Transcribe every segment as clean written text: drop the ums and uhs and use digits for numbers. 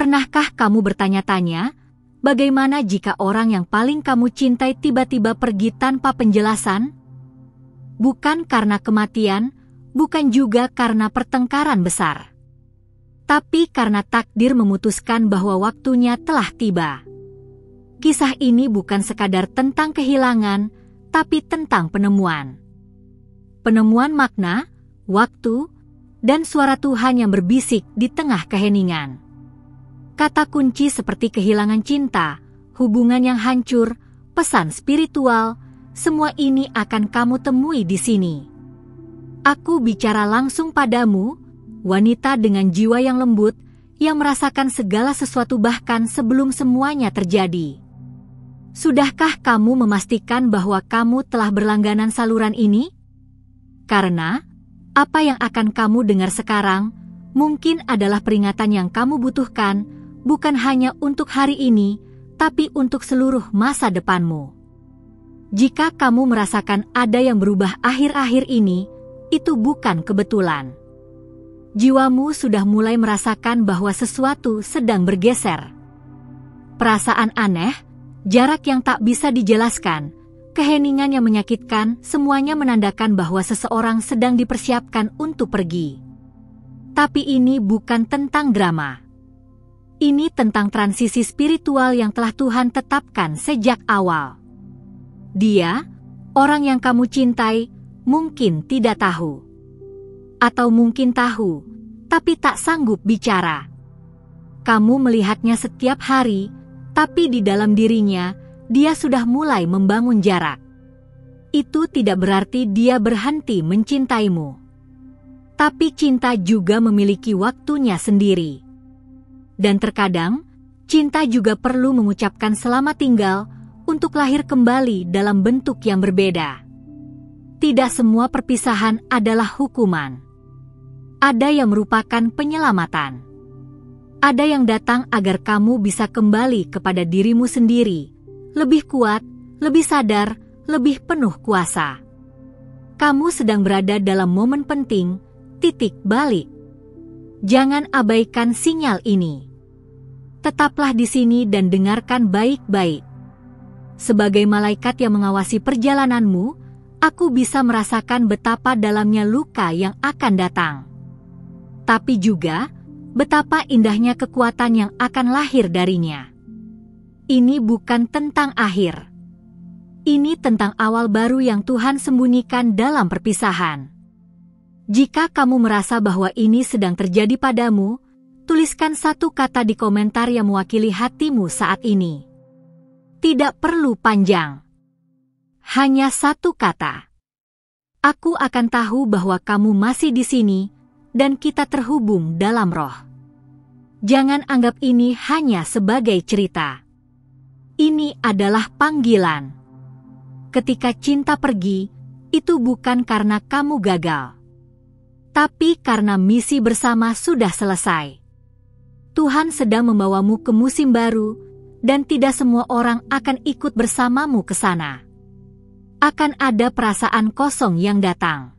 Pernahkah kamu bertanya-tanya, bagaimana jika orang yang paling kamu cintai tiba-tiba pergi tanpa penjelasan? Bukan karena kematian, bukan juga karena pertengkaran besar, tapi karena takdir memutuskan bahwa waktunya telah tiba. Kisah ini bukan sekadar tentang kehilangan, tapi tentang penemuan. Penemuan makna, waktu, dan suara Tuhan yang berbisik di tengah keheningan. Kata kunci seperti kehilangan cinta, hubungan yang hancur, pesan spiritual, semua ini akan kamu temui di sini. Aku bicara langsung padamu, wanita dengan jiwa yang lembut, yang merasakan segala sesuatu bahkan sebelum semuanya terjadi. Sudahkah kamu memastikan bahwa kamu telah berlangganan saluran ini? Karena, apa yang akan kamu dengar sekarang, mungkin adalah peringatan yang kamu butuhkan, bukan hanya untuk hari ini, tapi untuk seluruh masa depanmu. Jika kamu merasakan ada yang berubah akhir-akhir ini, itu bukan kebetulan. Jiwamu sudah mulai merasakan bahwa sesuatu sedang bergeser. Perasaan aneh, jarak yang tak bisa dijelaskan, keheningan yang menyakitkan, semuanya menandakan bahwa seseorang sedang dipersiapkan untuk pergi. Tapi ini bukan tentang drama. Ini tentang transisi spiritual yang telah Tuhan tetapkan sejak awal. Dia, orang yang kamu cintai, mungkin tidak tahu. Atau mungkin tahu, tapi tak sanggup bicara. Kamu melihatnya setiap hari, tapi di dalam dirinya, dia sudah mulai membangun jarak. Itu tidak berarti dia berhenti mencintaimu. Tapi cinta juga memiliki waktunya sendiri. Dan terkadang, cinta juga perlu mengucapkan selamat tinggal untuk lahir kembali dalam bentuk yang berbeda. Tidak semua perpisahan adalah hukuman. Ada yang merupakan penyelamatan. Ada yang datang agar kamu bisa kembali kepada dirimu sendiri, lebih kuat, lebih sadar, lebih penuh kuasa. Kamu sedang berada dalam momen penting, titik balik. Jangan abaikan sinyal ini. Tetaplah di sini dan dengarkan baik-baik. Sebagai malaikat yang mengawasi perjalananmu, aku bisa merasakan betapa dalamnya luka yang akan datang. Tapi juga, betapa indahnya kekuatan yang akan lahir darinya. Ini bukan tentang akhir. Ini tentang awal baru yang Tuhan sembunyikan dalam perpisahan. Jika kamu merasa bahwa ini sedang terjadi padamu, tuliskan satu kata di komentar yang mewakili hatimu saat ini. Tidak perlu panjang. Hanya satu kata. Aku akan tahu bahwa kamu masih di sini, dan kita terhubung dalam roh. Jangan anggap ini hanya sebagai cerita. Ini adalah panggilan. Ketika cinta pergi, itu bukan karena kamu gagal, tapi karena misi bersama sudah selesai. Tuhan sedang membawamu ke musim baru, dan tidak semua orang akan ikut bersamamu ke sana. Akan ada perasaan kosong yang datang.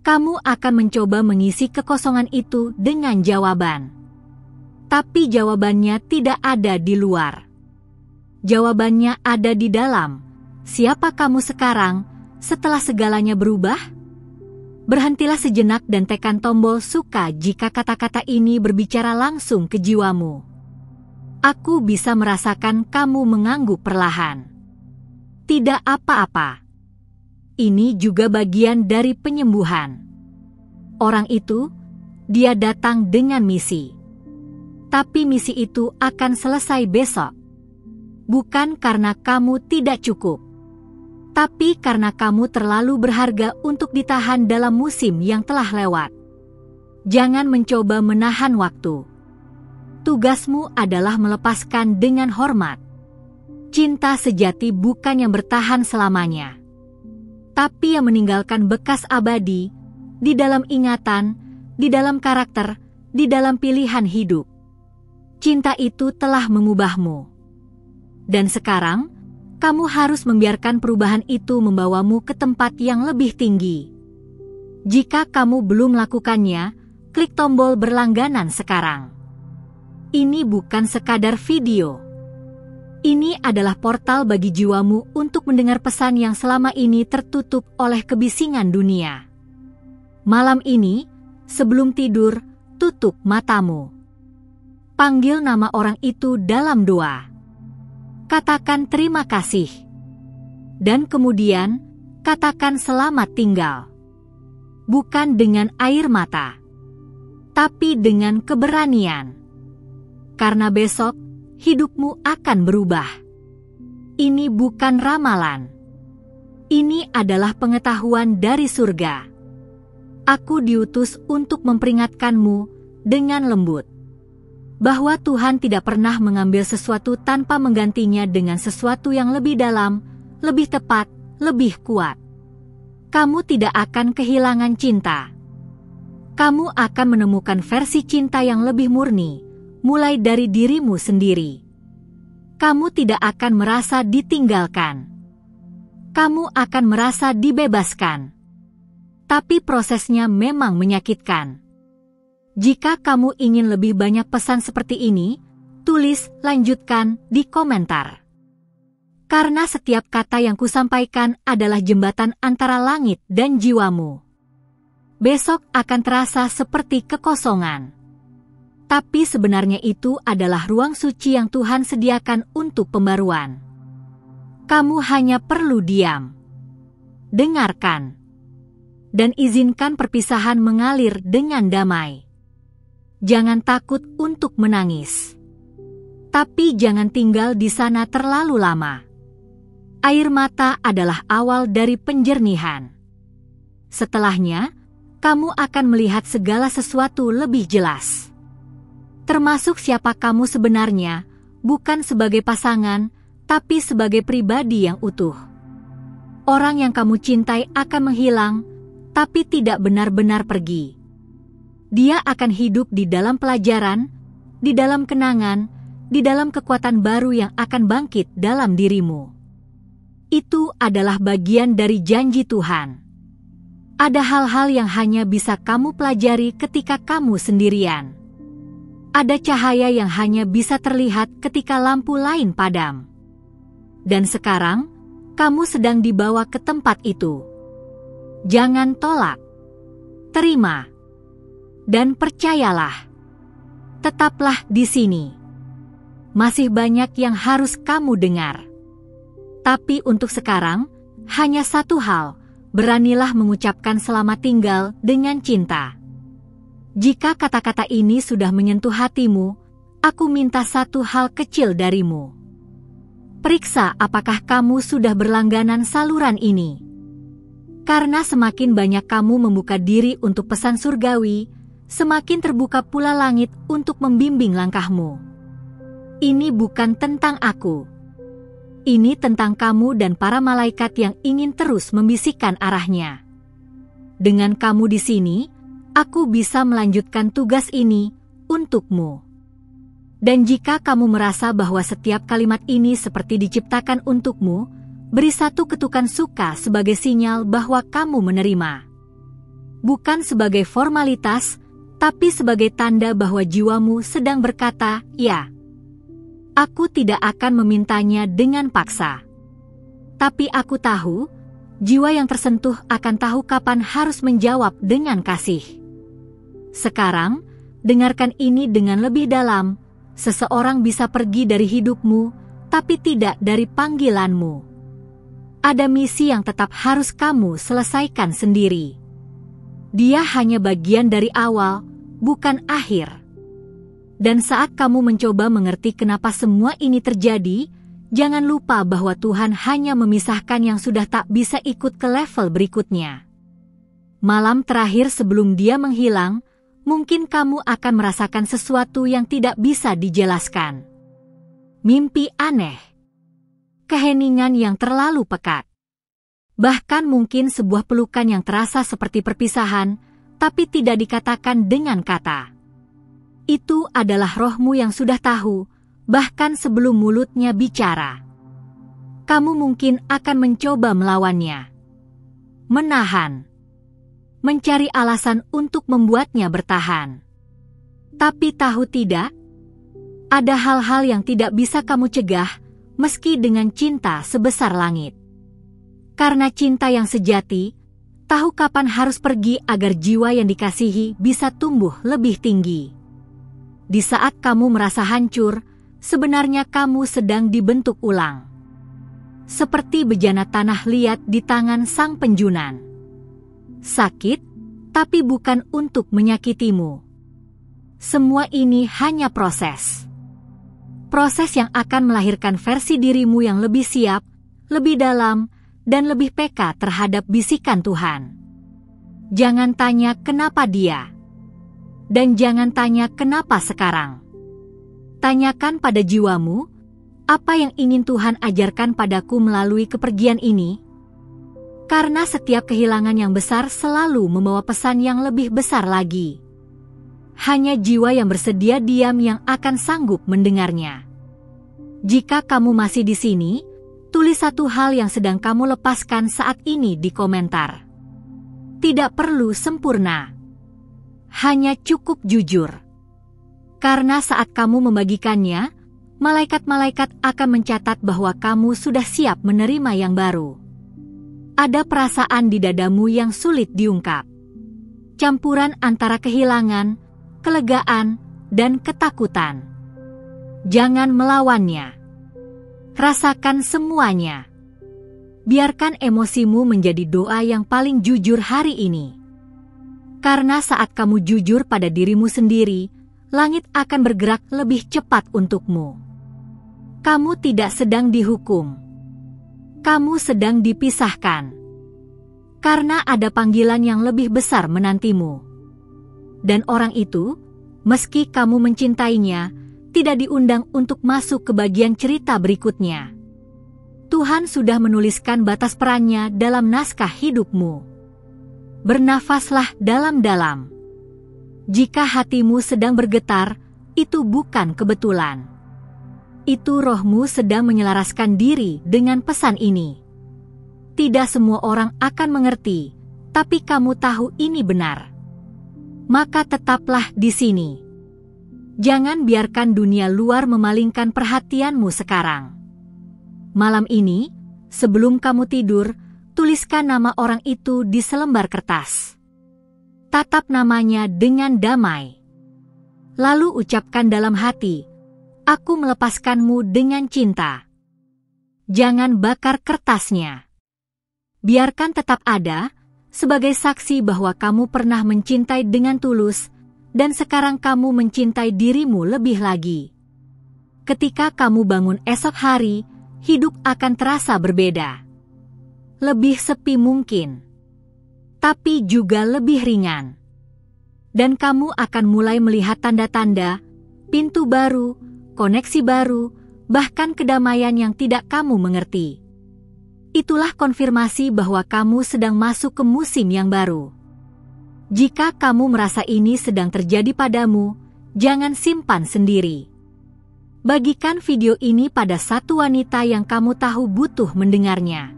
Kamu akan mencoba mengisi kekosongan itu dengan jawaban. Tapi jawabannya tidak ada di luar. Jawabannya ada di dalam. Siapa kamu sekarang, setelah segalanya berubah? Berhentilah sejenak dan tekan tombol suka jika kata-kata ini berbicara langsung ke jiwamu. Aku bisa merasakan kamu mengangguk perlahan. Tidak apa-apa. Ini juga bagian dari penyembuhan. Orang itu, dia datang dengan misi. Tapi misi itu akan selesai besok. Bukan karena kamu tidak cukup, tapi karena kamu terlalu berharga untuk ditahan dalam musim yang telah lewat. Jangan mencoba menahan waktu. Tugasmu adalah melepaskan dengan hormat. Cinta sejati bukan yang bertahan selamanya, tapi yang meninggalkan bekas abadi di dalam ingatan, di dalam karakter, di dalam pilihan hidup. Cinta itu telah mengubahmu. Dan sekarang, kamu harus membiarkan perubahan itu membawamu ke tempat yang lebih tinggi. Jika kamu belum melakukannya, klik tombol berlangganan sekarang. Ini bukan sekadar video. Ini adalah portal bagi jiwamu untuk mendengar pesan yang selama ini tertutup oleh kebisingan dunia. Malam ini, sebelum tidur, tutup matamu. Panggil nama orang itu dalam doa. Katakan terima kasih. Dan kemudian, katakan selamat tinggal. Bukan dengan air mata, tapi dengan keberanian. Karena besok, hidupmu akan berubah. Ini bukan ramalan. Ini adalah pengetahuan dari surga. Aku diutus untuk memperingatkanmu dengan lembut bahwa Tuhan tidak pernah mengambil sesuatu tanpa menggantinya dengan sesuatu yang lebih dalam, lebih tepat, lebih kuat. Kamu tidak akan kehilangan cinta. Kamu akan menemukan versi cinta yang lebih murni, mulai dari dirimu sendiri. Kamu tidak akan merasa ditinggalkan. Kamu akan merasa dibebaskan. Tapi prosesnya memang menyakitkan. Jika kamu ingin lebih banyak pesan seperti ini, tulis "lanjutkan" di komentar. Karena setiap kata yang kusampaikan adalah jembatan antara langit dan jiwamu. Besok akan terasa seperti kekosongan. Tapi sebenarnya itu adalah ruang suci yang Tuhan sediakan untuk pembaruan. Kamu hanya perlu diam. Dengarkan. Dan izinkan perpisahan mengalir dengan damai. Jangan takut untuk menangis. Tapi jangan tinggal di sana terlalu lama. Air mata adalah awal dari penjernihan. Setelahnya, kamu akan melihat segala sesuatu lebih jelas. Termasuk siapa kamu sebenarnya, bukan sebagai pasangan, tapi sebagai pribadi yang utuh. Orang yang kamu cintai akan menghilang, tapi tidak benar-benar pergi. Dia akan hidup di dalam pelajaran, di dalam kenangan, di dalam kekuatan baru yang akan bangkit dalam dirimu. Itu adalah bagian dari janji Tuhan. Ada hal-hal yang hanya bisa kamu pelajari ketika kamu sendirian. Ada cahaya yang hanya bisa terlihat ketika lampu lain padam. Dan sekarang, kamu sedang dibawa ke tempat itu. Jangan tolak. Terima. Dan percayalah. Tetaplah di sini. Masih banyak yang harus kamu dengar. Tapi untuk sekarang, hanya satu hal, beranilah mengucapkan selamat tinggal dengan cinta. Jika kata-kata ini sudah menyentuh hatimu, aku minta satu hal kecil darimu. Periksa apakah kamu sudah berlangganan saluran ini. Karena semakin banyak kamu membuka diri untuk pesan surgawi, semakin terbuka pula langit untuk membimbing langkahmu. Ini bukan tentang aku. Ini tentang kamu dan para malaikat yang ingin terus membisikkan arahnya. Dengan kamu di sini, aku bisa melanjutkan tugas ini untukmu. Dan jika kamu merasa bahwa setiap kalimat ini seperti diciptakan untukmu, beri satu ketukan suka sebagai sinyal bahwa kamu menerima. Bukan sebagai formalitas, tapi sebagai tanda bahwa jiwamu sedang berkata, "Ya." Aku tidak akan memintanya dengan paksa. Tapi aku tahu, jiwa yang tersentuh akan tahu kapan harus menjawab dengan kasih. Sekarang, dengarkan ini dengan lebih dalam. Seseorang bisa pergi dari hidupmu, tapi tidak dari panggilanmu. Ada misi yang tetap harus kamu selesaikan sendiri. Dia hanya bagian dari awal, bukan akhir. Dan saat kamu mencoba mengerti kenapa semua ini terjadi, jangan lupa bahwa Tuhan hanya memisahkan yang sudah tak bisa ikut ke level berikutnya. Malam terakhir sebelum dia menghilang, mungkin kamu akan merasakan sesuatu yang tidak bisa dijelaskan. Mimpi aneh. Keheningan yang terlalu pekat. Bahkan mungkin sebuah pelukan yang terasa seperti perpisahan, tapi tidak dikatakan dengan kata. Itu adalah rohmu yang sudah tahu, bahkan sebelum mulutnya bicara. Kamu mungkin akan mencoba melawannya. Menahan. Mencari alasan untuk membuatnya bertahan. Tapi tahu tidak? Ada hal-hal yang tidak bisa kamu cegah, meski dengan cinta sebesar langit. Karena cinta yang sejati, tahu kapan harus pergi agar jiwa yang dikasihi bisa tumbuh lebih tinggi. Di saat kamu merasa hancur, sebenarnya kamu sedang dibentuk ulang. Seperti bejana tanah liat di tangan sang penjunan. Sakit, tapi bukan untuk menyakitimu. Semua ini hanya proses. Proses yang akan melahirkan versi dirimu yang lebih siap, lebih dalam, dan lebih peka terhadap bisikan Tuhan. Jangan tanya kenapa dia. Dan jangan tanya kenapa sekarang. Tanyakan pada jiwamu, apa yang ingin Tuhan ajarkan padaku melalui kepergian ini? Karena setiap kehilangan yang besar selalu membawa pesan yang lebih besar lagi. Hanya jiwa yang bersedia diam yang akan sanggup mendengarnya. Jika kamu masih di sini, tulis satu hal yang sedang kamu lepaskan saat ini di komentar. Tidak perlu sempurna. Hanya cukup jujur. Karena saat kamu membagikannya, malaikat-malaikat akan mencatat bahwa kamu sudah siap menerima yang baru. Ada perasaan di dadamu yang sulit diungkap. Campuran antara kehilangan, kelegaan, dan ketakutan. Jangan melawannya. Rasakan semuanya. Biarkan emosimu menjadi doa yang paling jujur hari ini. Karena saat kamu jujur pada dirimu sendiri, langit akan bergerak lebih cepat untukmu. Kamu tidak sedang dihukum. Kamu sedang dipisahkan. Karena ada panggilan yang lebih besar menantimu. Dan orang itu, meski kamu mencintainya, tidak diundang untuk masuk ke bagian cerita berikutnya. Tuhan sudah menuliskan batas perannya dalam naskah hidupmu. Bernafaslah dalam-dalam. Jika hatimu sedang bergetar, itu bukan kebetulan. Itu rohmu sedang menyelaraskan diri dengan pesan ini. Tidak semua orang akan mengerti, tapi kamu tahu ini benar. Maka tetaplah di sini. Jangan biarkan dunia luar memalingkan perhatianmu sekarang. Malam ini, sebelum kamu tidur, tuliskan nama orang itu di selembar kertas. Tatap namanya dengan damai. Lalu ucapkan dalam hati, "Aku melepaskanmu dengan cinta." Jangan bakar kertasnya. Biarkan tetap ada, sebagai saksi bahwa kamu pernah mencintai dengan tulus, dan sekarang kamu mencintai dirimu lebih lagi. Ketika kamu bangun esok hari, hidup akan terasa berbeda. Lebih sepi mungkin, tapi juga lebih ringan. Dan kamu akan mulai melihat tanda-tanda, pintu baru, koneksi baru, bahkan kedamaian yang tidak kamu mengerti. Itulah konfirmasi bahwa kamu sedang masuk ke musim yang baru. Jika kamu merasa ini sedang terjadi padamu, jangan simpan sendiri. Bagikan video ini pada satu wanita yang kamu tahu butuh mendengarnya.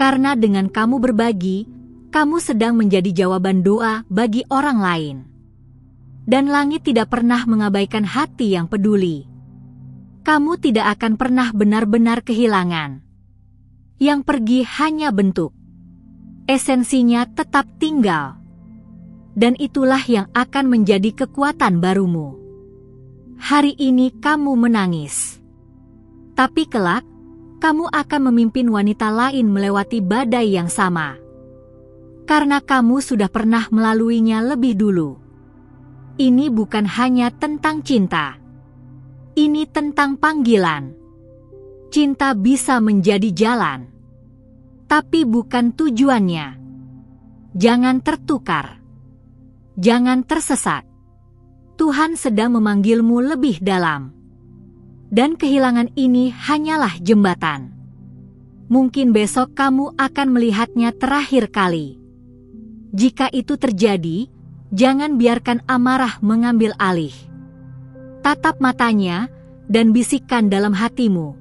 Karena dengan kamu berbagi, kamu sedang menjadi jawaban doa bagi orang lain. Dan langit tidak pernah mengabaikan hati yang peduli. Kamu tidak akan pernah benar-benar kehilangan. Yang pergi hanya bentuk. Esensinya tetap tinggal. Dan itulah yang akan menjadi kekuatan barumu. Hari ini kamu menangis. Tapi kelak, kamu akan memimpin wanita lain melewati badai yang sama. Karena kamu sudah pernah melaluinya lebih dulu. Ini bukan hanya tentang cinta. Ini tentang panggilan. Cinta bisa menjadi jalan, tapi bukan tujuannya. Jangan tertukar. Jangan tersesat. Tuhan sedang memanggilmu lebih dalam. Dan kehilangan ini hanyalah jembatan. Mungkin besok kamu akan melihatnya terakhir kali. Jika itu terjadi, jangan biarkan amarah mengambil alih. Tatap matanya dan bisikkan dalam hatimu,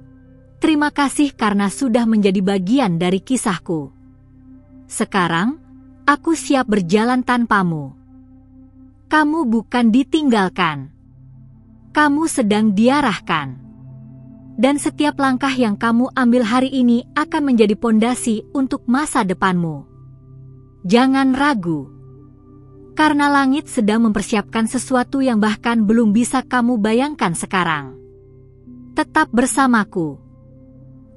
"Terima kasih karena sudah menjadi bagian dari kisahku. Sekarang, aku siap berjalan tanpamu." Kamu bukan ditinggalkan. Kamu sedang diarahkan. Dan setiap langkah yang kamu ambil hari ini akan menjadi pondasi untuk masa depanmu. Jangan ragu. Karena langit sedang mempersiapkan sesuatu yang bahkan belum bisa kamu bayangkan sekarang. Tetap bersamaku.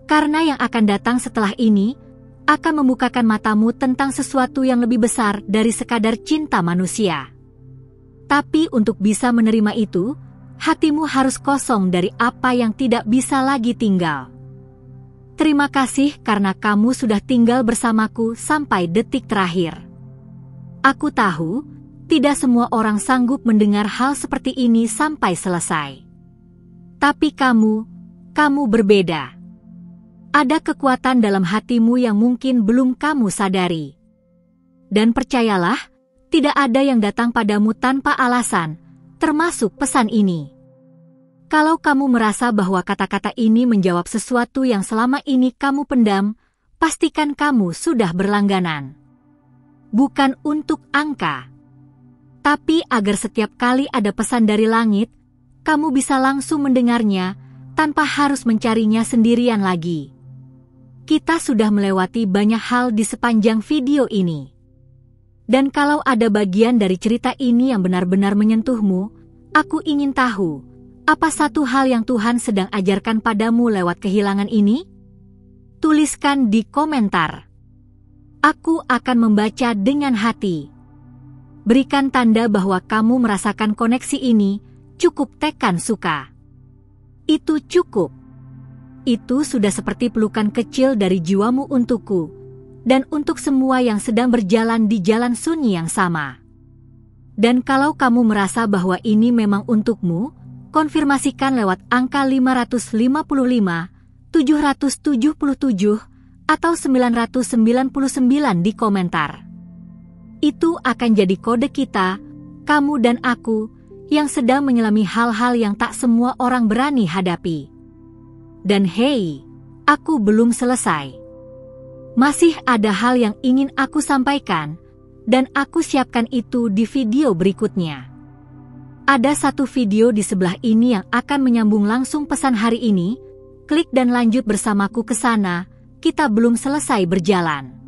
Karena yang akan datang setelah ini akan membukakan matamu tentang sesuatu yang lebih besar dari sekadar cinta manusia. Tapi untuk bisa menerima itu, hatimu harus kosong dari apa yang tidak bisa lagi tinggal. Terima kasih karena kamu sudah tinggal bersamaku sampai detik terakhir. Aku tahu, tidak semua orang sanggup mendengar hal seperti ini sampai selesai. Tapi kamu berbeda. Ada kekuatan dalam hatimu yang mungkin belum kamu sadari. Dan percayalah, tidak ada yang datang padamu tanpa alasan, termasuk pesan ini. Kalau kamu merasa bahwa kata-kata ini menjawab sesuatu yang selama ini kamu pendam, pastikan kamu sudah berlangganan. Bukan untuk angka, tapi agar setiap kali ada pesan dari langit, kamu bisa langsung mendengarnya tanpa harus mencarinya sendirian lagi. Kita sudah melewati banyak hal di sepanjang video ini. Dan kalau ada bagian dari cerita ini yang benar-benar menyentuhmu, aku ingin tahu, apa satu hal yang Tuhan sedang ajarkan padamu lewat kehilangan ini? Tuliskan di komentar. Aku akan membaca dengan hati. Berikan tanda bahwa kamu merasakan koneksi ini, cukup tekan suka. Itu cukup. Itu sudah seperti pelukan kecil dari jiwamu untukku, dan untuk semua yang sedang berjalan di jalan sunyi yang sama. Dan kalau kamu merasa bahwa ini memang untukmu, konfirmasikan lewat angka 555, 777, atau 999 di komentar. Itu akan jadi kode kita, kamu dan aku, yang sedang menyelami hal-hal yang tak semua orang berani hadapi. Dan hei, aku belum selesai. Masih ada hal yang ingin aku sampaikan, dan aku siapkan itu di video berikutnya. Ada satu video di sebelah ini yang akan menyambung langsung pesan hari ini. Klik dan lanjut bersamaku ke sana, kita belum selesai berjalan.